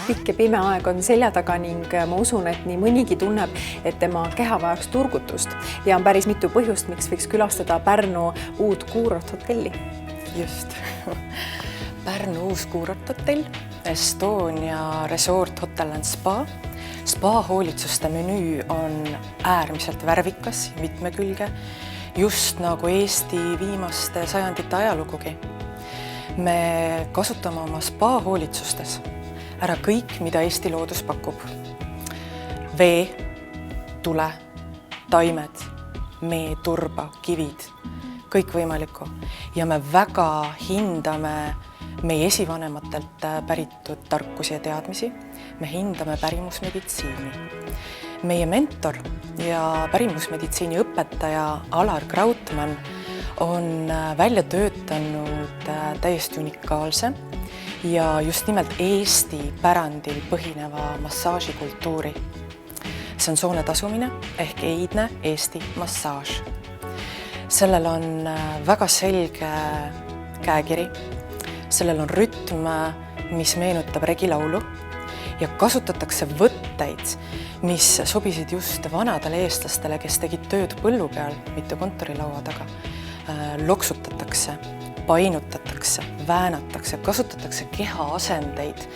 pikk ja pime aeg on selja taga ning ma usun, et nii mõnigi tunneb, et tema keha vajaks turgutust ja on päris mitu põhjust, miks võiks külastada Pärnu uut kuurorthotelli. Just. Pärnu uus kuurorthotell, Estonia Resort Hotel and Spa. Spa hoolitsuste menüü on äärmiselt värvikas ja mitmekülge, just nagu Eesti viimaste sajandite ajalugugi. Me kasutame oma spa hoolitsustes ära kõik, mida Eesti loodus pakub. Vee, tule, taimed, mee, turba, kivid, kõik võimalikku. Ja me väga hindame meie esivanematelt päritud tarkusi ja teadmisi. Me hindame pärimusmeditsiini. Meie mentor ja pärimusmeditsiini õpetaja Alar Krautmann on välja töötanud täiesti unikaalse ja just nimelt Eesti pärandil põhineva massaažikultuuri. See on soone tasumine ehk eidne Eesti massaaž. Sellel on väga selge käekiri, sellel on rütm, mis meenutab regilaulu ja kasutatakse võtteid, mis sobisid just vanadele eestlastele, kes tegid tööd põllu peal, mitte kontorilaua taga. Loksutatakse, painutatakse, väänatakse, kasutatakse keha asendeid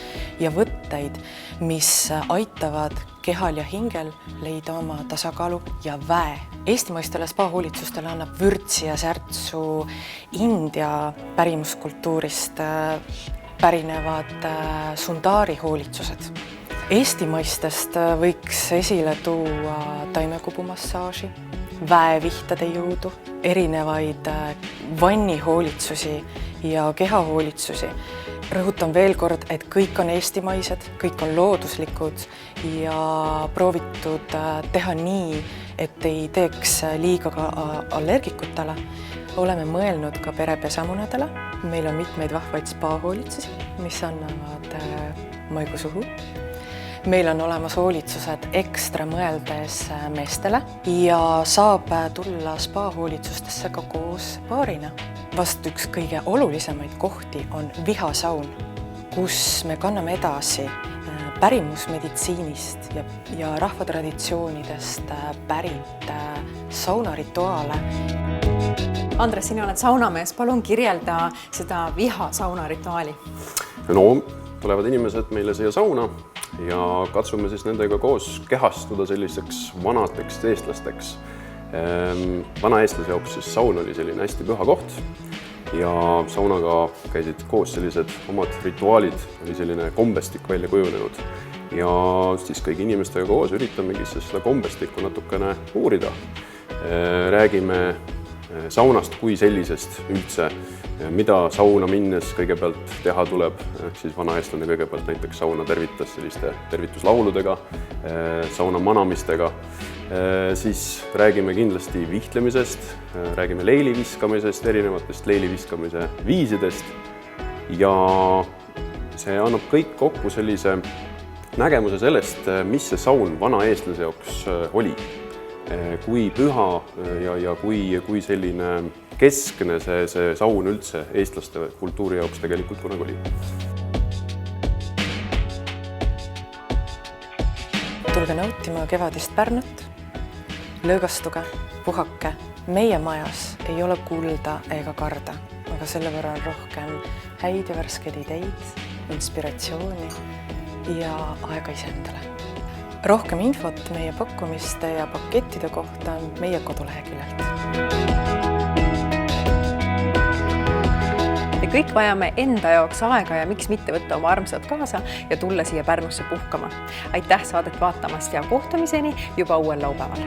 ja võtteid, mis aitavad kehal ja hingel leida oma tasakaalu ja väe. Eestimaistele spa-hoolitsustele annab vürtsi ja särtsu India pärimuskultuurist pärinevad sundaari hoolitsused. Eestimaistest võiks esile tuua taimekubumassaaži, väevihtade jõudu, erinevaid vannihoolitsusi ja kehahoolitsusi. Rõhutan veel kord, et kõik on eestimaised, kõik on looduslikud ja proovitud teha nii, et ei teeks liiga ka allergikutele. Oleme mõelnud ka perepesamunadele. Meil on mitmeid vahvaid spa-hoolitsusi, mis annavad maigu suhu. Meil on olemas hoolitsused ekstra mõeldes meestele ja saab tulla spa-hoolitsustesse ka koos paarina. Vast üks kõige olulisemaid kohti on vihasaun, kus me kanname edasi pärimusmeditsiinist ja rahvatraditsioonidest pärit saunarituaale. Andres, sina oled saunamees, palun kirjelda seda vihasaunarituaali. No, tulevad inimesed meile siia sauna ja katsume siis nendega koos kehastuda selliseks vanateks eestlasteks. Vana eestlase jaoks siis saun oli selline hästi püha koht ja saunaga käisid koos sellised omad rituaalid, oli selline kombestik välja kujunenud ja siis kõigi inimestega koos üritamegi seda kombestikku natukene uurida. Räägime saunast kui sellisest üldse, mida sauna minnes kõigepealt teha tuleb, siis vanaeestlane kõigepealt näiteks sauna tervitas selliste tervituslauludega, sauna manamistega, siis räägime kindlasti vihtlemisest, räägime leiliviskamisest, erinevatest leiliviskamise viisidest ja see annab kõik kokku sellise nägemuse sellest, mis see saun vanaeestlase jaoks oli. Kui püha ja kui selline keskne see saun üldse eestlaste kultuuri jaoks tegelikult kunagi oli. Tulge nautima kevadist Pärnut, lõõgastuge, puhake. Meie majas ei ole kulda ega karda, aga selle võrra on rohkem häid ja värskeid ideid, inspiratsiooni ja aega iseendale. Rohkem infot meie pakkumiste ja pakettide kohta meie koduleheküljelt. Me kõik vajame enda jaoks aega ja miks mitte võtta oma armsad kaasa ja tulla siia Pärnusse puhkama. Aitäh saadet vaatamast ja kohtumiseni juba uuel laupäeval.